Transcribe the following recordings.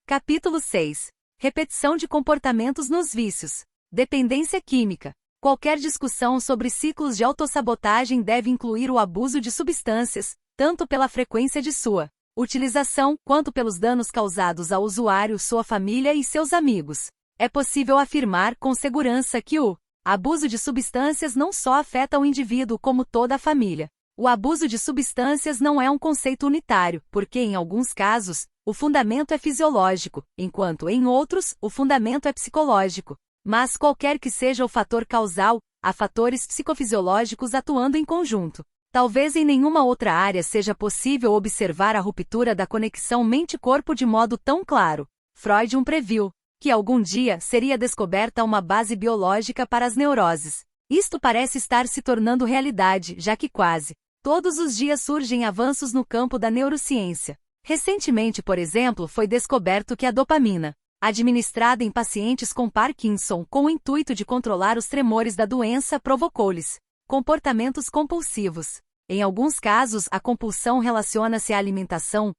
Capítulo 6. Repetição de comportamentos nos vícios. Dependência química. Qualquer discussão sobre ciclos de autossabotagem deve incluir o abuso de substâncias, tanto pela frequência de sua utilização, quanto pelos danos causados ao usuário, sua família e seus amigos. É possível afirmar com segurança que o abuso de substâncias não só afeta o indivíduo como toda a família. O abuso de substâncias não é um conceito unitário, porque em alguns casos, o fundamento é fisiológico, enquanto em outros, o fundamento é psicológico. Mas qualquer que seja o fator causal, há fatores psicofisiológicos atuando em conjunto. Talvez em nenhuma outra área seja possível observar a ruptura da conexão mente-corpo de modo tão claro. Freud previu que algum dia seria descoberta uma base biológica para as neuroses. Isto parece estar se tornando realidade, já que quase todos os dias surgem avanços no campo da neurociência. Recentemente, por exemplo, foi descoberto que a dopamina, administrada em pacientes com Parkinson com o intuito de controlar os tremores da doença, provocou-lhes comportamentos compulsivos. Em alguns casos, a compulsão relaciona-se à alimentação,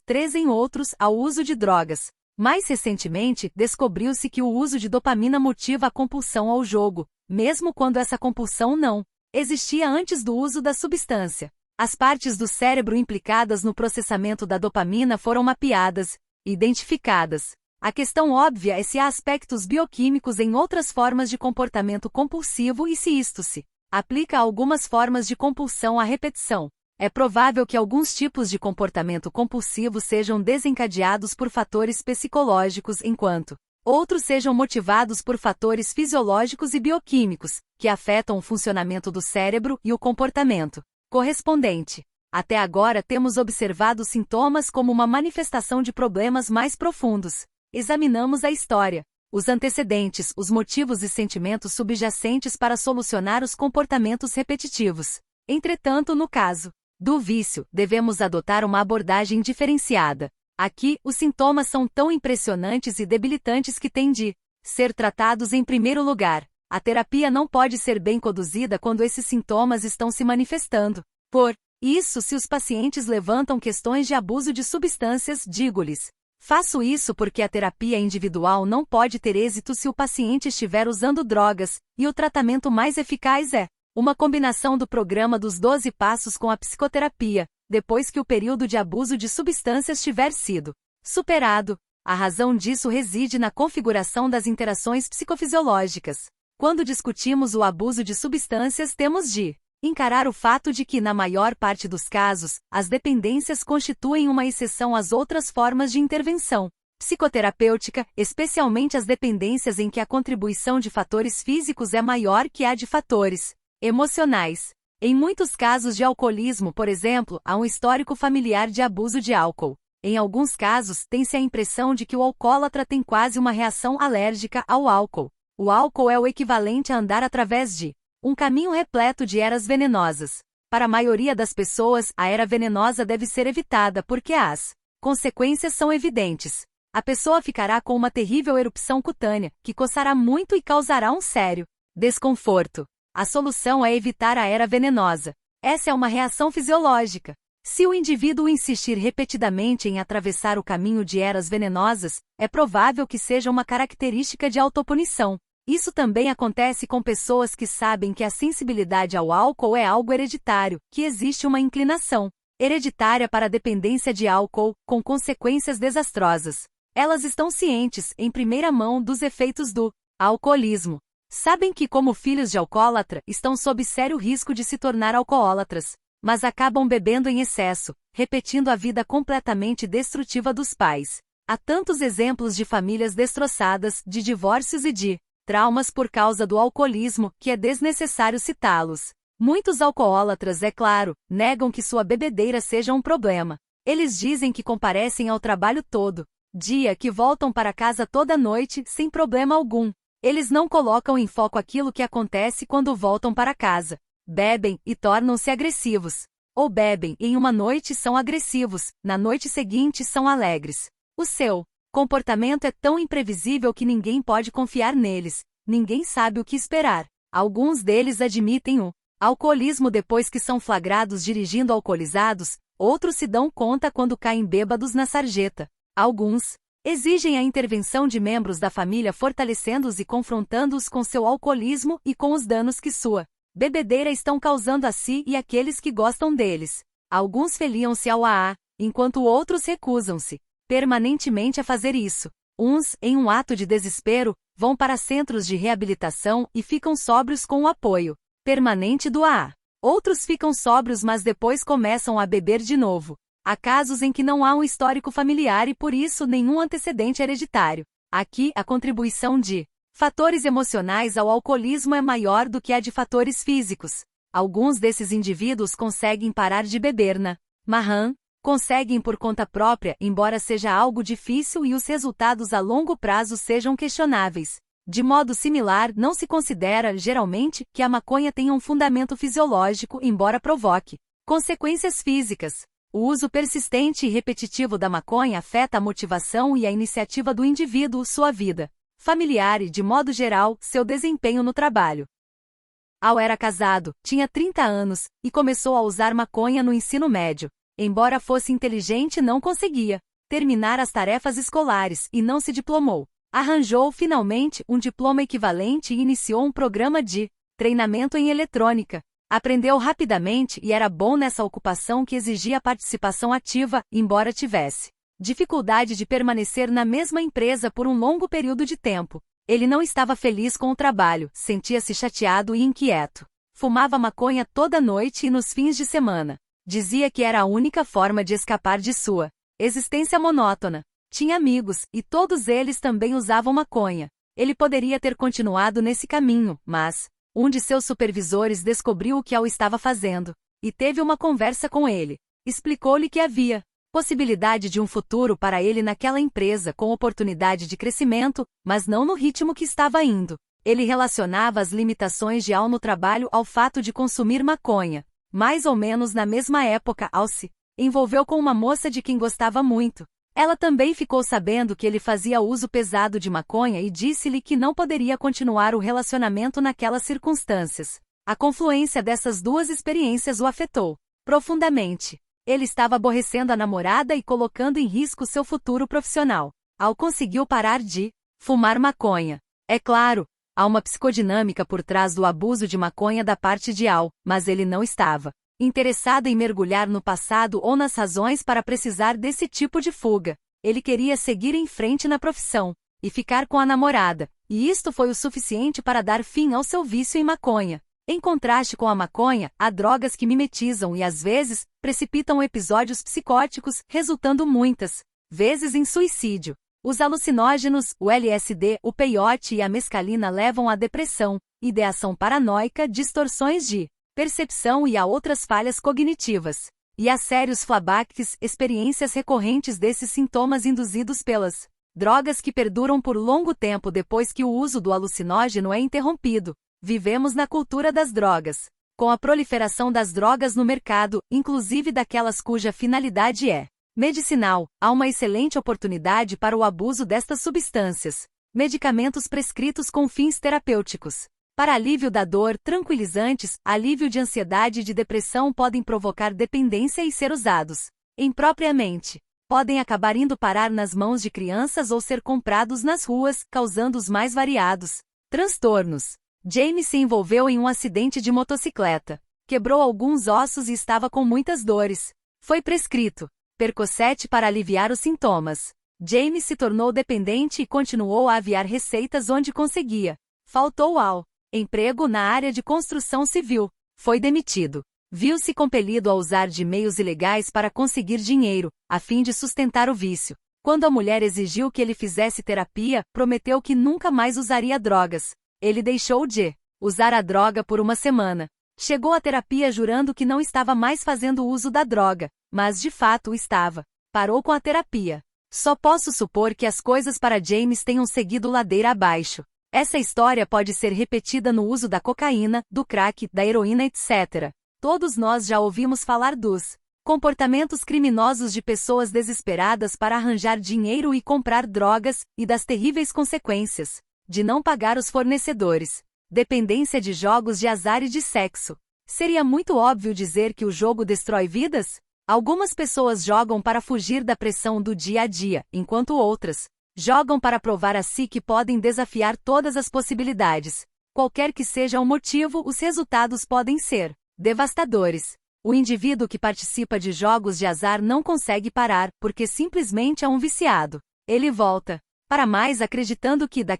3 em outros, ao uso de drogas. Mais recentemente, descobriu-se que o uso de dopamina motiva a compulsão ao jogo, mesmo quando essa compulsão não existia antes do uso da substância. As partes do cérebro implicadas no processamento da dopamina foram mapeadas e identificadas. A questão óbvia é se há aspectos bioquímicos em outras formas de comportamento compulsivo e se isto se aplica a algumas formas de compulsão à repetição. É provável que alguns tipos de comportamento compulsivo sejam desencadeados por fatores psicológicos, enquanto outros sejam motivados por fatores fisiológicos e bioquímicos, que afetam o funcionamento do cérebro e o comportamento correspondente. Até agora temos observado sintomas como uma manifestação de problemas mais profundos. Examinamos a história, os antecedentes, os motivos e sentimentos subjacentes para solucionar os comportamentos repetitivos. Entretanto, no caso do vício, devemos adotar uma abordagem diferenciada. Aqui, os sintomas são tão impressionantes e debilitantes que têm de ser tratados em primeiro lugar. A terapia não pode ser bem conduzida quando esses sintomas estão se manifestando. Por isso, se os pacientes levantam questões de abuso de substâncias, digo-lhes: faço isso porque a terapia individual não pode ter êxito se o paciente estiver usando drogas, e o tratamento mais eficaz é uma combinação do programa dos 12 passos com a psicoterapia, depois que o período de abuso de substâncias tiver sido superado. A razão disso reside na configuração das interações psicofisiológicas. Quando discutimos o abuso de substâncias, temos de encarar o fato de que, na maior parte dos casos, as dependências constituem uma exceção às outras formas de intervenção psicoterapêutica, especialmente as dependências em que a contribuição de fatores físicos é maior que a de fatores emocionais. Em muitos casos de alcoolismo, por exemplo, há um histórico familiar de abuso de álcool. Em alguns casos, tem-se a impressão de que o alcoólatra tem quase uma reação alérgica ao álcool. O álcool é o equivalente a andar através de um caminho repleto de eras venenosas. Para a maioria das pessoas, a era venenosa deve ser evitada porque as consequências são evidentes. A pessoa ficará com uma terrível erupção cutânea, que coçará muito e causará um sério desconforto. A solução é evitar a era venenosa. Essa é uma reação fisiológica. Se o indivíduo insistir repetidamente em atravessar o caminho de eras venenosas, é provável que seja uma característica de autopunição. Isso também acontece com pessoas que sabem que a sensibilidade ao álcool é algo hereditário, que existe uma inclinação hereditária para a dependência de álcool, com consequências desastrosas. Elas estão cientes, em primeira mão, dos efeitos do alcoolismo. Sabem que, como filhos de alcoólatra, estão sob sério risco de se tornar alcoólatras, mas acabam bebendo em excesso, repetindo a vida completamente destrutiva dos pais. Há tantos exemplos de famílias destroçadas, de divórcios e de traumas por causa do alcoolismo, que é desnecessário citá-los. Muitos alcoólatras, é claro, negam que sua bebedeira seja um problema. Eles dizem que comparecem ao trabalho todo dia, que voltam para casa toda noite, sem problema algum. Eles não colocam em foco aquilo que acontece quando voltam para casa. Bebem e tornam-se agressivos. Ou bebem e em uma noite são agressivos, na noite seguinte são alegres. O seu comportamento é tão imprevisível que ninguém pode confiar neles. Ninguém sabe o que esperar. Alguns deles admitem o alcoolismo depois que são flagrados dirigindo alcoolizados, outros se dão conta quando caem bêbados na sarjeta. Alguns Exigem a intervenção de membros da família, fortalecendo-os e confrontando-os com seu alcoolismo e com os danos que sua bebedeira estão causando a si e àqueles que gostam deles. Alguns filiam-se ao AA, enquanto outros recusam-se permanentemente a fazer isso. Uns, em um ato de desespero, vão para centros de reabilitação e ficam sóbrios com o apoio permanente do AA. Outros ficam sóbrios, mas depois começam a beber de novo. Há casos em que não há um histórico familiar e por isso nenhum antecedente hereditário. Aqui, a contribuição de fatores emocionais ao alcoolismo é maior do que a de fatores físicos. Alguns desses indivíduos conseguem parar de beber na marrã, conseguem por conta própria, embora seja algo difícil e os resultados a longo prazo sejam questionáveis. De modo similar, não se considera, geralmente, que a maconha tenha um fundamento fisiológico, embora provoque consequências físicas. O uso persistente e repetitivo da maconha afeta a motivação e a iniciativa do indivíduo, sua vida familiar e, de modo geral, seu desempenho no trabalho. Al era casado, tinha 30 anos, e começou a usar maconha no ensino médio. Embora fosse inteligente, não conseguia terminar as tarefas escolares e não se diplomou. Arranjou, finalmente, um diploma equivalente e iniciou um programa de treinamento em eletrônica. Aprendeu rapidamente e era bom nessa ocupação que exigia participação ativa, embora tivesse dificuldade de permanecer na mesma empresa por um longo período de tempo. Ele não estava feliz com o trabalho, sentia-se chateado e inquieto. Fumava maconha toda noite e nos fins de semana. Dizia que era a única forma de escapar de sua existência monótona. Tinha amigos, e todos eles também usavam maconha. Ele poderia ter continuado nesse caminho, mas um de seus supervisores descobriu o que Al estava fazendo, e teve uma conversa com ele. Explicou-lhe que havia possibilidade de um futuro para ele naquela empresa com oportunidade de crescimento, mas não no ritmo que estava indo. Ele relacionava as limitações de Al no trabalho ao fato de consumir maconha. Mais ou menos na mesma época, Al se envolveu com uma moça de quem gostava muito. Ela também ficou sabendo que ele fazia uso pesado de maconha e disse-lhe que não poderia continuar o relacionamento naquelas circunstâncias. A confluência dessas duas experiências o afetou profundamente. Ele estava aborrecendo a namorada e colocando em risco seu futuro profissional. Al conseguiu parar de fumar maconha. É claro, há uma psicodinâmica por trás do abuso de maconha da parte de Al, mas ele não estava interessado em mergulhar no passado ou nas razões para precisar desse tipo de fuga. Ele queria seguir em frente na profissão e ficar com a namorada, e isto foi o suficiente para dar fim ao seu vício em maconha. Em contraste com a maconha, há drogas que mimetizam e às vezes precipitam episódios psicóticos, resultando muitas vezes em suicídio. Os alucinógenos, o LSD, o peiote e a mescalina levam à depressão, ideação paranoica, distorções de percepção e a outras falhas cognitivas. E há sérios flashbacks, experiências recorrentes desses sintomas induzidos pelas drogas que perduram por longo tempo depois que o uso do alucinógeno é interrompido. Vivemos na cultura das drogas. Com a proliferação das drogas no mercado, inclusive daquelas cuja finalidade é medicinal, há uma excelente oportunidade para o abuso destas substâncias. Medicamentos prescritos com fins terapêuticos. Para alívio da dor, tranquilizantes, alívio de ansiedade e de depressão podem provocar dependência e ser usados impropriamente. Podem acabar indo parar nas mãos de crianças ou ser comprados nas ruas, causando os mais variados transtornos. James se envolveu em um acidente de motocicleta. Quebrou alguns ossos e estava com muitas dores. Foi prescrito Percocet para aliviar os sintomas. James se tornou dependente e continuou a aviar receitas onde conseguia. Faltou ao emprego na área de construção civil. Foi demitido. Viu-se compelido a usar de meios ilegais para conseguir dinheiro, a fim de sustentar o vício. Quando a mulher exigiu que ele fizesse terapia, prometeu que nunca mais usaria drogas. Ele deixou de usar a droga por uma semana. Chegou à terapia jurando que não estava mais fazendo uso da droga, mas de fato estava. Parou com a terapia. Só posso supor que as coisas para James tenham seguido ladeira abaixo. Essa história pode ser repetida no uso da cocaína, do crack, da heroína, etc. Todos nós já ouvimos falar dos comportamentos criminosos de pessoas desesperadas para arranjar dinheiro e comprar drogas, e das terríveis consequências de não pagar os fornecedores. Dependência de jogos de azar e de sexo. Seria muito óbvio dizer que o jogo destrói vidas? Algumas pessoas jogam para fugir da pressão do dia a dia, enquanto outras jogam para provar a si que podem desafiar todas as possibilidades. Qualquer que seja o motivo, os resultados podem ser devastadores. O indivíduo que participa de jogos de azar não consegue parar, porque simplesmente é um viciado. Ele volta para mais acreditando que da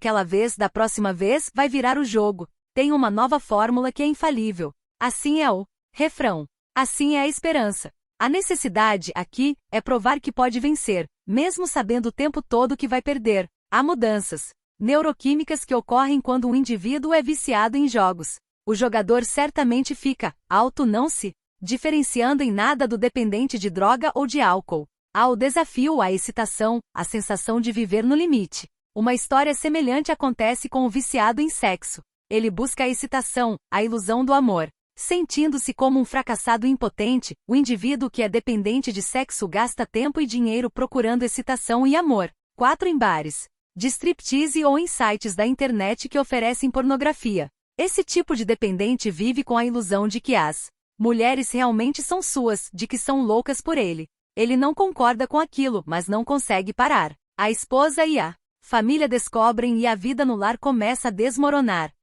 próxima vez, vai virar o jogo. Tem uma nova fórmula que é infalível. Assim é o refrão. Assim é a esperança. A necessidade, aqui, é provar que pode vencer, mesmo sabendo o tempo todo que vai perder. Há mudanças neuroquímicas que ocorrem quando um indivíduo é viciado em jogos. O jogador certamente fica alto, não se diferenciando em nada do dependente de droga ou de álcool. Há o desafio, a excitação, a sensação de viver no limite. Uma história semelhante acontece com o viciado em sexo. Ele busca a excitação, a ilusão do amor. Sentindo-se como um fracassado impotente, o indivíduo que é dependente de sexo gasta tempo e dinheiro procurando excitação e amor. 4 em bares de striptease ou em sites da internet que oferecem pornografia. Esse tipo de dependente vive com a ilusão de que as mulheres realmente são suas, de que são loucas por ele. Ele não concorda com aquilo, mas não consegue parar. A esposa e a família descobrem e a vida no lar começa a desmoronar.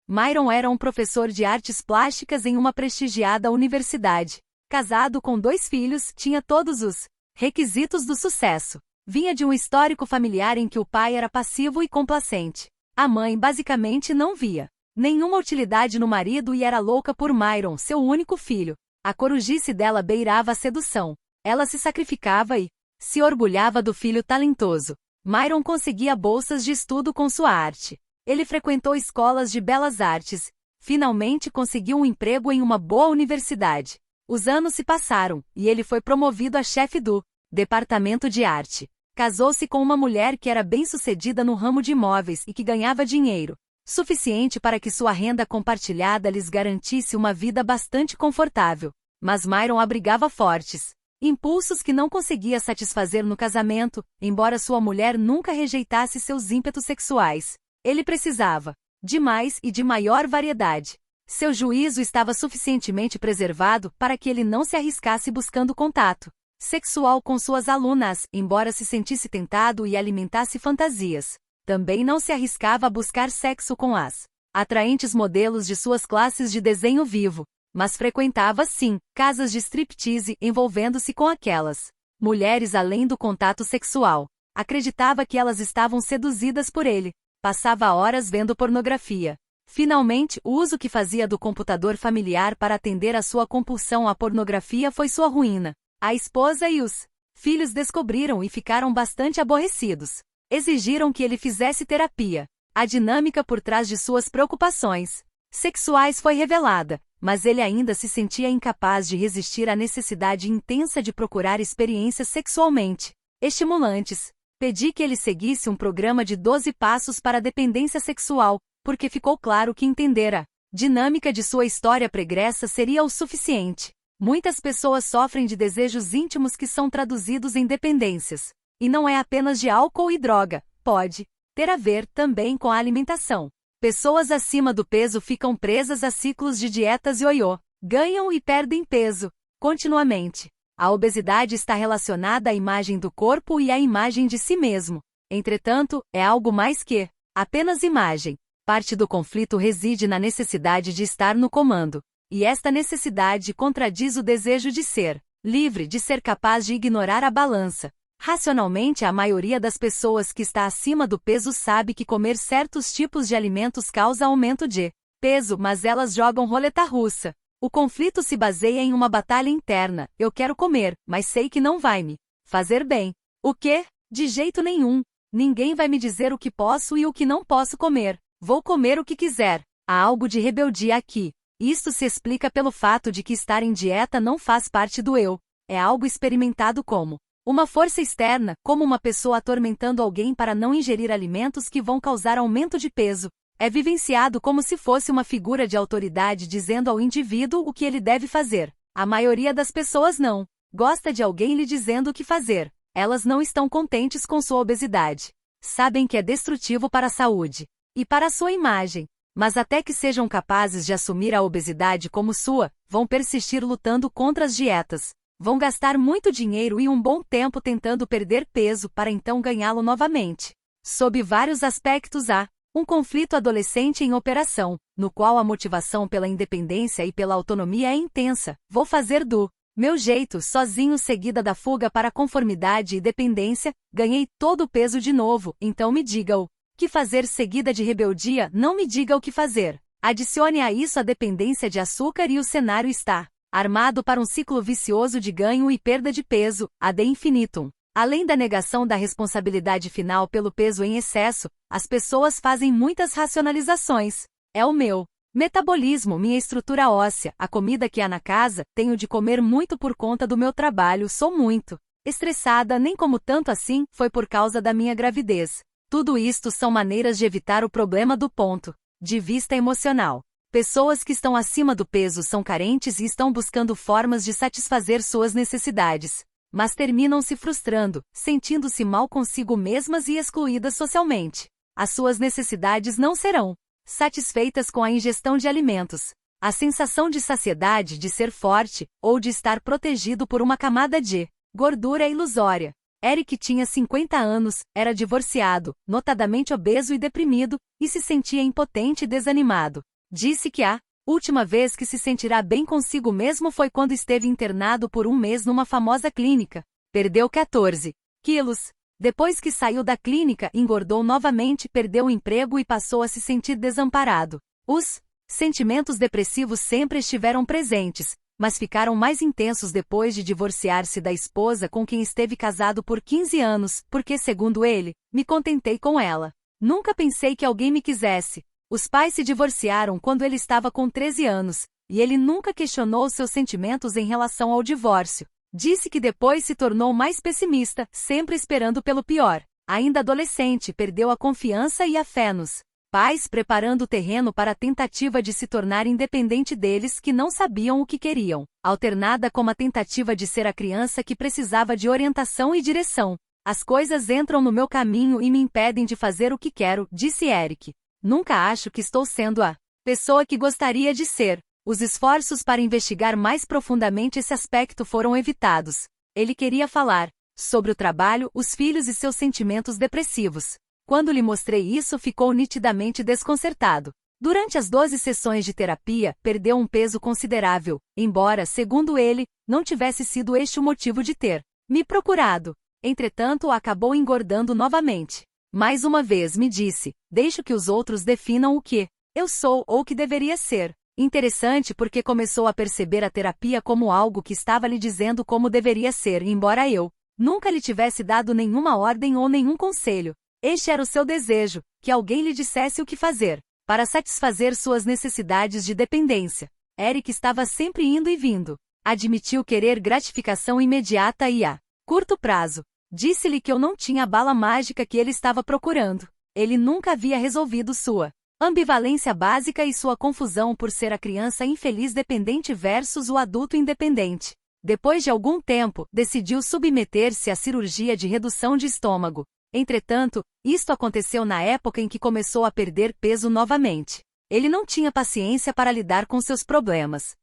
Myron era um professor de artes plásticas em uma prestigiada universidade. Casado com 2 filhos, tinha todos os requisitos do sucesso. Vinha de um histórico familiar em que o pai era passivo e complacente. A mãe basicamente não via nenhuma utilidade no marido e era louca por Myron, seu único filho. A corujice dela beirava a sedução. Ela se sacrificava e se orgulhava do filho talentoso. Myron conseguia bolsas de estudo com sua arte. Ele frequentou escolas de belas artes. Finalmente conseguiu um emprego em uma boa universidade. Os anos se passaram, e ele foi promovido a chefe do departamento de arte. Casou-se com uma mulher que era bem-sucedida no ramo de imóveis e que ganhava dinheiro suficiente para que sua renda compartilhada lhes garantisse uma vida bastante confortável. Mas Myron abrigava fortes impulsos que não conseguia satisfazer no casamento, embora sua mulher nunca rejeitasse seus ímpetos sexuais. Ele precisava de mais e de maior variedade. Seu juízo estava suficientemente preservado para que ele não se arriscasse buscando contato sexual com suas alunas, embora se sentisse tentado e alimentasse fantasias. Também não se arriscava a buscar sexo com as atraentes modelos de suas classes de desenho vivo, mas frequentava, sim, casas de striptease envolvendo-se com aquelas mulheres além do contato sexual. Acreditava que elas estavam seduzidas por ele. Passava horas vendo pornografia. Finalmente, o uso que fazia do computador familiar para atender à sua compulsão à pornografia foi sua ruína. A esposa e os filhos descobriram e ficaram bastante aborrecidos. Exigiram que ele fizesse terapia. A dinâmica por trás de suas preocupações sexuais foi revelada, mas ele ainda se sentia incapaz de resistir à necessidade intensa de procurar experiências sexualmente estimulantes. Pedi que ele seguisse um programa de 12 passos para a dependência sexual, porque ficou claro que entender a dinâmica de sua história pregressa seria o suficiente. Muitas pessoas sofrem de desejos íntimos que são traduzidos em dependências. E não é apenas de álcool e droga, pode ter a ver também com a alimentação. Pessoas acima do peso ficam presas a ciclos de dietas ioiô, ganham e perdem peso continuamente. A obesidade está relacionada à imagem do corpo e à imagem de si mesmo. Entretanto, é algo mais que apenas imagem. Parte do conflito reside na necessidade de estar no comando. E esta necessidade contradiz o desejo de ser livre, de ser capaz de ignorar a balança. Racionalmente, a maioria das pessoas que está acima do peso sabe que comer certos tipos de alimentos causa aumento de peso, mas elas jogam roleta russa. O conflito se baseia em uma batalha interna. Eu quero comer, mas sei que não vai me fazer bem. O quê? De jeito nenhum. Ninguém vai me dizer o que posso e o que não posso comer. Vou comer o que quiser. Há algo de rebeldia aqui. Isto se explica pelo fato de que estar em dieta não faz parte do eu. É algo experimentado como uma força externa, como uma pessoa atormentando alguém para não ingerir alimentos que vão causar aumento de peso. É vivenciado como se fosse uma figura de autoridade dizendo ao indivíduo o que ele deve fazer. A maioria das pessoas não gosta de alguém lhe dizendo o que fazer. Elas não estão contentes com sua obesidade. Sabem que é destrutivo para a saúde e para a sua imagem. Mas até que sejam capazes de assumir a obesidade como sua, vão persistir lutando contra as dietas. Vão gastar muito dinheiro e um bom tempo tentando perder peso para então ganhá-lo novamente. Sob vários aspectos há um conflito adolescente em operação, no qual a motivação pela independência e pela autonomia é intensa. Vou fazer do meu jeito sozinho seguida da fuga para conformidade e dependência, ganhei todo o peso de novo, então me diga o que fazer seguida de rebeldia, não me diga o que fazer. Adicione a isso a dependência de açúcar e o cenário está armado para um ciclo vicioso de ganho e perda de peso, ad infinitum. Além da negação da responsabilidade final pelo peso em excesso, as pessoas fazem muitas racionalizações. É o meu metabolismo, minha estrutura óssea, a comida que há na casa, tenho de comer muito por conta do meu trabalho, sou muito estressada, nem como tanto assim, foi por causa da minha gravidez. Tudo isto são maneiras de evitar o problema do ponto de vista emocional. Pessoas que estão acima do peso são carentes e estão buscando formas de satisfazer suas necessidades, mas terminam se frustrando, sentindo-se mal consigo mesmas e excluídas socialmente. As suas necessidades não serão satisfeitas com a ingestão de alimentos. A sensação de saciedade, de ser forte, ou de estar protegido por uma camada de gordura é ilusória. Eric tinha 50 anos, era divorciado, notadamente obeso e deprimido, e se sentia impotente e desanimado. Disse que a última vez que se sentirá bem consigo mesmo foi quando esteve internado por um mês numa famosa clínica. Perdeu 14 quilos. Depois que saiu da clínica, engordou novamente, perdeu o emprego e passou a se sentir desamparado. Os sentimentos depressivos sempre estiveram presentes, mas ficaram mais intensos depois de divorciar-se da esposa com quem esteve casado por 15 anos, porque, segundo ele, me contentei com ela. Nunca pensei que alguém me quisesse. Os pais se divorciaram quando ele estava com 13 anos, e ele nunca questionou seus sentimentos em relação ao divórcio. Disse que depois se tornou mais pessimista, sempre esperando pelo pior. Ainda adolescente, perdeu a confiança e a fé nos pais, preparando o terreno para a tentativa de se tornar independente deles que não sabiam o que queriam, alternada com a tentativa de ser a criança que precisava de orientação e direção. As coisas entram no meu caminho e me impedem de fazer o que quero, disse Eric. Nunca acho que estou sendo a pessoa que gostaria de ser. Os esforços para investigar mais profundamente esse aspecto foram evitados. Ele queria falar sobre o trabalho, os filhos e seus sentimentos depressivos. Quando lhe mostrei isso, ficou nitidamente desconcertado. Durante as 12 sessões de terapia, perdeu um peso considerável, embora, segundo ele, não tivesse sido este o motivo de ter me procurado. Entretanto, acabou engordando novamente. Mais uma vez me disse, deixo que os outros definam o que eu sou ou o que deveria ser. Interessante porque começou a perceber a terapia como algo que estava lhe dizendo como deveria ser, embora eu nunca lhe tivesse dado nenhuma ordem ou nenhum conselho. Este era o seu desejo, que alguém lhe dissesse o que fazer, para satisfazer suas necessidades de dependência. Eric estava sempre indo e vindo. Admitiu querer gratificação imediata e a curto prazo. Disse-lhe que eu não tinha a bala mágica que ele estava procurando. Ele nunca havia resolvido sua ambivalência básica e sua confusão por ser a criança infeliz dependente versus o adulto independente. Depois de algum tempo, decidiu submeter-se à cirurgia de redução de estômago. Entretanto, isto aconteceu na época em que começou a perder peso novamente. Ele não tinha paciência para lidar com seus problemas.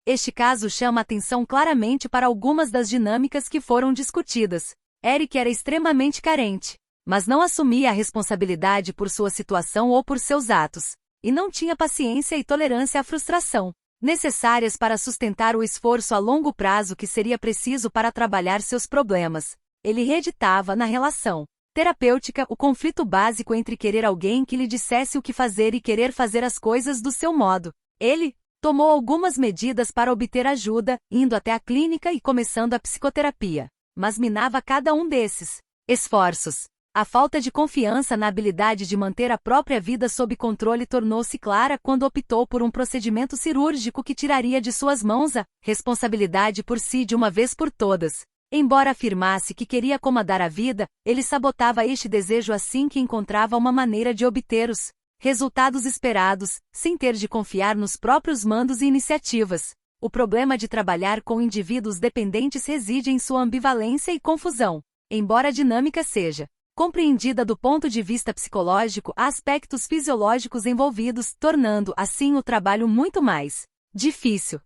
Este caso chama atenção claramente para algumas das dinâmicas que foram discutidas. Eric era extremamente carente, mas não assumia a responsabilidade por sua situação ou por seus atos, e não tinha paciência e tolerância à frustração, necessárias para sustentar o esforço a longo prazo que seria preciso para trabalhar seus problemas. Ele reeditava na relação terapêutica o conflito básico entre querer alguém que lhe dissesse o que fazer e querer fazer as coisas do seu modo. Ele tomou algumas medidas para obter ajuda, indo até a clínica e começando a psicoterapia, mas minava cada um desses esforços. A falta de confiança na habilidade de manter a própria vida sob controle tornou-se clara quando optou por um procedimento cirúrgico que tiraria de suas mãos a responsabilidade por si de uma vez por todas. Embora afirmasse que queria acomodar a vida, ele sabotava este desejo assim que encontrava uma maneira de obter os resultados esperados, sem ter de confiar nos próprios mandos e iniciativas. O problema de trabalhar com indivíduos dependentes reside em sua ambivalência e confusão. Embora a dinâmica seja compreendida do ponto de vista psicológico, há aspectos fisiológicos envolvidos, tornando, assim, o trabalho muito mais difícil.